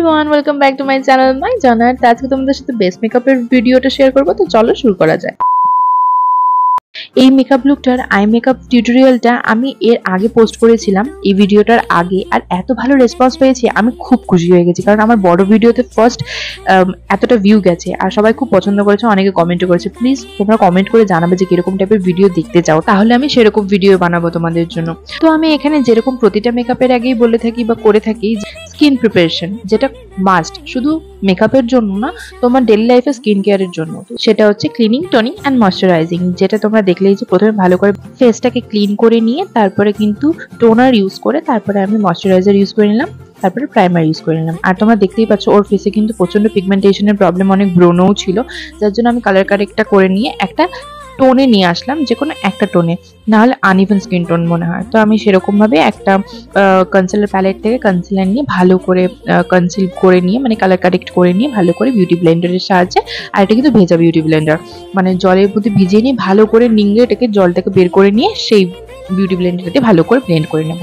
Everyone, welcome back to my channel my জানার। আজকে তোমাদের সাথে বেস্ট মেকআপের ভিডিওটা শেয়ার করবো, তো চলো শুরু করা যায়। এই মেকআপ লুকটার আই মেকআপ টিউটোরিয়ালটা আমি এর আগে পোস্ট করেছিলাম, এই ভিডিওটার আগে, আর এত ভালো রেসপন্স পেয়েছি আমি খুব খুশি হয়ে গেছি। কারণ আমার বড় ভিডিওতে ফার্স্ট এতটা ভিউ গেছে আর সবাই খুব পছন্দ করেছে, অনেকে কমেন্ট করেছে। প্লিজ তোমরা কমেন্ট করে জানাবে যে কিরকম টাইপের ভিডিও দেখতে চাও, তাহলে আমি সেরকম ভিডিও বানাবো তোমাদের জন্য। তো আমি এখানে যেরকম প্রতিটা মেকআপের আগেই বলে থাকি বা করে থাকি, স্কিন প্রিপারেশন যেটা মাস্ট, শুধু মেকআপের জন্য না, তোমার ডেইলি লাইফে স্কিন কেয়ারের জন্য, সেটা হচ্ছে ক্লিনিং, টোনিং অ্যান্ড ময়শ্চারাইজিং। যেটা তোমরা দেখলেই যে প্রথমে ভালো করে ফেসটাকে ক্লিন করে নিয়ে তারপরে কিন্তু টোনার ইউজ করে তারপরে আমি ময়শ্চারাইজার ইউজ করে নিলাম, তারপরে প্রাইমার ইউজ করে নিলাম। আর তোমরা দেখতেই পাচ্ছ ওর ফেসে কিন্তু প্রচন্ড পিগমেন্টেশনের প্রবলেম, অনেক ব্রোনও ছিল, যার জন্য আমি কালার কারেক্টটা করে নিয়ে একটা টোনে নিয়ে আসলাম, যে কোনো একটা টোনে, নাহলে আনইভেন স্কিন টোন মনে হয়। তো আমি সেরকম ভাবে একটা কনসিলার প্যালেট থেকে কনসিলার নিয়ে ভালো করে কনসিল করে নিয়ে, মানে কালার কারেক্ট করে নিয়ে ভালো করে বিউটি ব্লেন্ডারের সাহায্যে, আর এটা কিন্তু ভেজা বিউটি ব্লেন্ডার, মানে জলের মধ্যে ভিজিয়ে নিয়ে ভালো করে নিংড়ে এটাকে জলটাকে বের করে নিয়ে সেই বিউটি ব্লেন্ডারটাতে ভালো করে ব্লেন্ড করে নেব।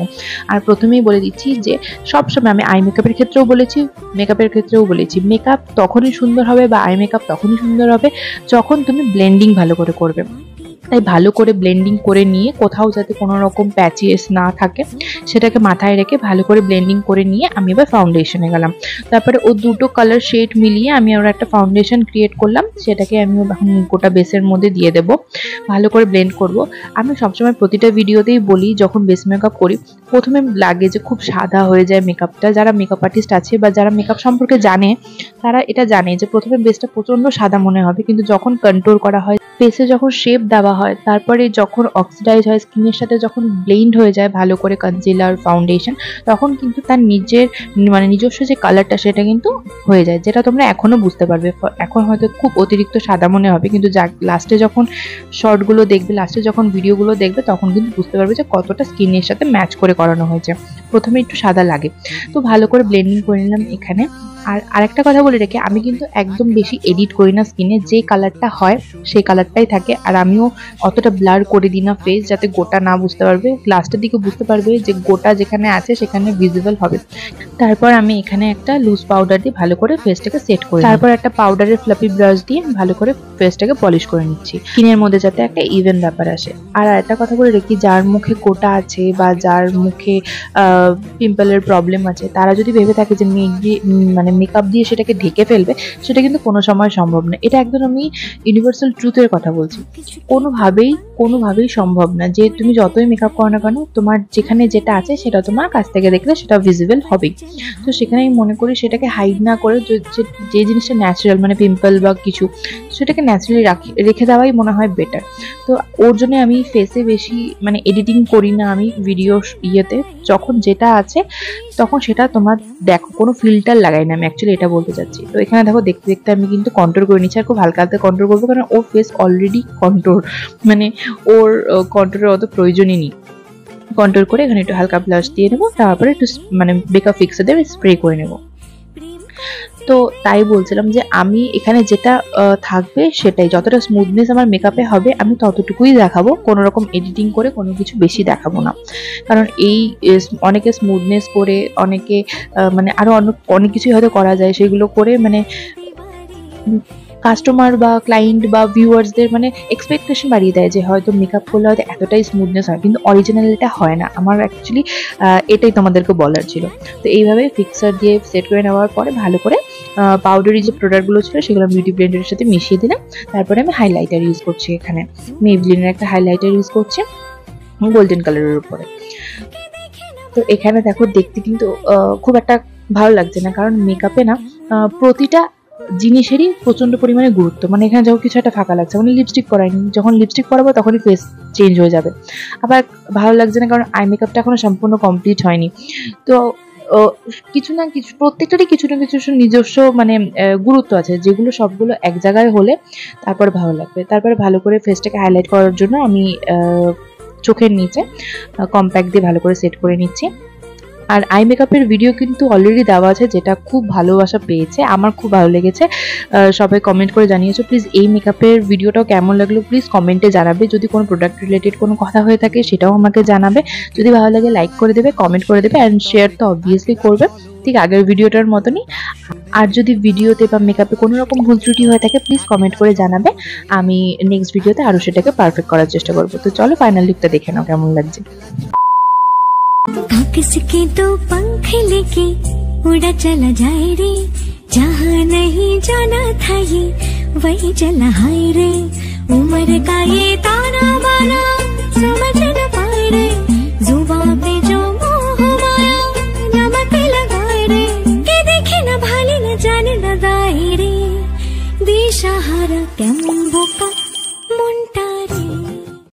আর প্রথমেই বলে দিচ্ছি যে সবসময় আমি আই মেকআপের ক্ষেত্রেও বলেছি, মেকআপের ক্ষেত্রেও বলেছি, মেকআপ তখনই সুন্দর হবে বা আই মেকআপ তখনই সুন্দর হবে যখন তুমি ব্লেন্ডিং ভালো করে করবে। তাই ভালো করে ব্লেন্ডিং করে নিয়ে কোথাও যাতে কোনো রকম প্যাচেস না থাকে সেটাকে মাথায় রেখে ভালো করে ব্লেন্ডিং করে নিয়ে আমি এবার ফাউন্ডেশনে গেলাম। তারপরে ও দুটো কালার শেড মিলিয়ে আমি ওর একটা ফাউন্ডেশন ক্রিয়েট করলাম, সেটাকে আমি গোটা বেসের মধ্যে দিয়ে দেব, ভালো করে ব্লেন্ড করব। আমি সবসময় প্রতিটা ভিডিওতেই বলি, যখন বেস মেকআপ করি প্রথমে লাগে যে খুব সাদা হয়ে যায় মেকআপটা। যারা মেকআপ আর্টিস্ট আছে বা যারা মেকআপ সম্পর্কে জানে তারা এটা জানে যে প্রথমে বেসটা প্রচন্ড সাদা মনে হবে, কিন্তু যখন কন্ট্রোল করা হয়, ফেসে যখন শেপ দেওয়া হয়, তারপরে যখন অক্সিডাইজ হয়, স্কিনের সাথে যখন ব্লেন্ড হয়ে যায় ভালো করে কনসিলার ফাউন্ডেশন, তখন কিন্তু তার নিজের মানে নিজস্ব যে কালারটা সেটা কিন্তু হয়ে যায়, যেটা তোমরা এখনো বুঝতে পারবে। এখন হয়তো খুব অতিরিক্ত সাদা মনে হবে, কিন্তু লাস্টে যখন শর্টগুলো দেখবে, লাস্টে যখন ভিডিওগুলো দেখবে, তখন কিন্তু বুঝতে পারবে যে কতটা স্কিনের সাথে ম্যাচ করে করানো হয়েছে। প্রথমে একটু সাদা লাগে, তো ভালো করে ব্লেন্ডিং করে নিলাম এখানে। আর আরেকটা কথা বলে রেখে, আমি কিন্তু একদম বেশি এডিট করি না স্কিনে, যে কালারটা হয় সেই কালারটাই থাকে। আর আমিও অতটা ব্লার করে দিই না ফেস, যাতে গোটা না বুঝতে পারবে, লাস্টের দিকে বুঝতে পারবে যে গোটা যেখানে আছে সেখানে ভিজিবল হবে। তারপর আমি এখানে একটা লুজ পাউডার দিয়ে ভালো করে ফেসটাকে সেট করি, তারপর একটা পাউডারের ফ্লাফি ব্রাশ দিয়ে ভালো করে ফেসটাকে পলিশ করে নিচ্ছি, স্কিনের মধ্যে যাতে একটা ইভেন ব্যাপার আসে। আর একটা কথা বলে রেখি, যার মুখে গোটা আছে বা যার মুখে পিম্পলের প্রবলেম আছে, তারা যদি ভেবে থাকে যে মেকআপ দিয়ে সেটাকে ঢেকে ফেলবে, সেটা কিন্তু কোনো সময় সম্ভব না। এটা একদম আমি ইউনিভার্সাল ট্রুথের কথা বলছি, কোনোভাবেই সম্ভব না। যে তুমি যতই মেকআপ করো না কেন, তোমার যেখানে যেটা আছে সেটা তোমার কাছ থেকে দেখলে সেটা ভিজিবল হবেই। তো সেখানে আমি মনে করি সেটাকে হাইড না করে যে জিনিসটা ন্যাচারাল, মানে পিম্পল বা কিছু, সেটাকে ন্যাচারালি রেখে দেওয়াই মনে হয় বেটার। তো ওর জন্য আমি ফেসে বেশি মানে এডিটিং করি না, আমি ভিডিও ইয়েতে যখন যেটা আছে তখন সেটা তোমার দেখো, কোনো ফিল্টার লাগাই না আমি, অ্যাকচুয়ালি এটা বলতে চাচ্ছি। তো এখানে দেখো দেখতে দেখতে আমি কিন্তু কন্ট্রোল করে নিচ্ছি, আর খুব হালকা হালকা কন্ট্রোল করবো, কারণ ওর ফেস অলরেডি কন্ট্রোল, মানে ওর কন্ট্রোলের অত প্রয়োজনই নেই। কন্ট্রোল করে এখানে একটু হালকা ব্লাশ দিয়ে নেবো, তারপরে একটু মানে মেকআপ ফিক্সার দিয়ে স্প্রে করে নেবো। তো তাই বলছিলাম যে আমি এখানে যেটা থাকবে সেটাই, যতটা স্মুথনেস আমার মেকআপে হবে আমি ততটুকুই দেখাবো, কোনো রকম এডিটিং করে কোনো কিছু বেশি দেখাবো না। কারণ এই অনেকে স্মুথনেস করে, অনেকে মানে আরো অনেক কিছুই হয়তো করা যায়, সেগুলো করে মানে কাস্টমার বা ক্লায়েন্ট বা ভিউয়ার্সদের মানে এক্সপেকটেশন বাড়িয়ে দেয় যে হয়তো মেকআপ করলে হয়তো এতটাই স্মুথনেস হয়, কিন্তু অরিজিনাল এটা হয় না। আমার অ্যাকচুয়ালি এটাই তোমাদেরকে বলার ছিল। তো এইভাবে ফিক্সার দিয়ে সেট করে নেওয়ার পরে ভালো করে পাউডারি যে প্রোডাক্টগুলো ছিল সেগুলো বিউটি ব্লেন্ডারের সাথে মিশিয়ে দিলাম। তারপরে আমি হাইলাইটার ইউজ করছি, এখানে মেবলিনের একটা হাইলাইটার ইউজ করছি গোল্ডেন কালারের উপরে। তো এখানে দেখো দেখতে কিন্তু খুব একটা ভালো লাগছে না, কারণ মেকআপে না প্রতিটা জিনিসেরই প্রচন্ড পরিমাণে গুরুত্ব। মানে এখানে যখন কিছু একটা ফাঁকা লাগছে, মানে লিপস্টিক পরাইনি, যখন লিপস্টিক পরাবো তখনই ফেস চেঞ্জ হয়ে যাবে, আবার ভালো লাগছে না কারণ আই মেকআপটা এখনো সম্পূর্ণ কমপ্লিট হয়নি। তো কিছু না কিছু, প্রত্যেকটারই কিছু না কিছু নিজস্ব মানে গুরুত্ব আছে, যেগুলো সবগুলো এক জায়গায় হলে তারপর ভালো লাগবে। তারপরে ভালো করে ফেসটাকে হাইলাইট করার জন্য আমি চোখের নিচে কম্প্যাক্ট দিয়ে ভালো করে সেট করে নিচ্ছি। আর আই মেকআপের ভিডিও কিন্তু অলরেডি দেওয়া আছে, যেটা খুব ভালোবাসা পেয়েছে, আমার খুব ভালো লেগেছে। সবাই কমেন্ট করে জানিয়েছো। প্লিজ এই মেকআপের ভিডিওটাও কেমন লাগলো প্লিজ কমেন্টে জানাবে। যদি কোনো প্রোডাক্ট রিলেটেড কোনো কথা হয়ে থাকে সেটাও আমাকে জানাবে। যদি ভালো লাগে লাইক করে দেবে, কমেন্ট করে দেবে, অ্যান্ড শেয়ার তো অবভিয়াসলি করবে, ঠিক আগের ভিডিওটার মতনই। আর যদি ভিডিওতে বা মেকআপে কোনো রকম ভুল ত্রুটি হয়ে থাকে প্লিজ কমেন্ট করে জানাবে, আমি নেক্সট ভিডিওতে আরও সেটাকে পারফেক্ট করার চেষ্টা করবো। তো চলো ফাইনাল লুকটা দেখে নাও কেমন লাগছে। किसके तो पंख लेके उड़ा चला जाए रे, जहाँ नहीं जाना था ये वही चला हाय रे। उम्र का ये ताना बाना समझ न पाए रे, जुबान पे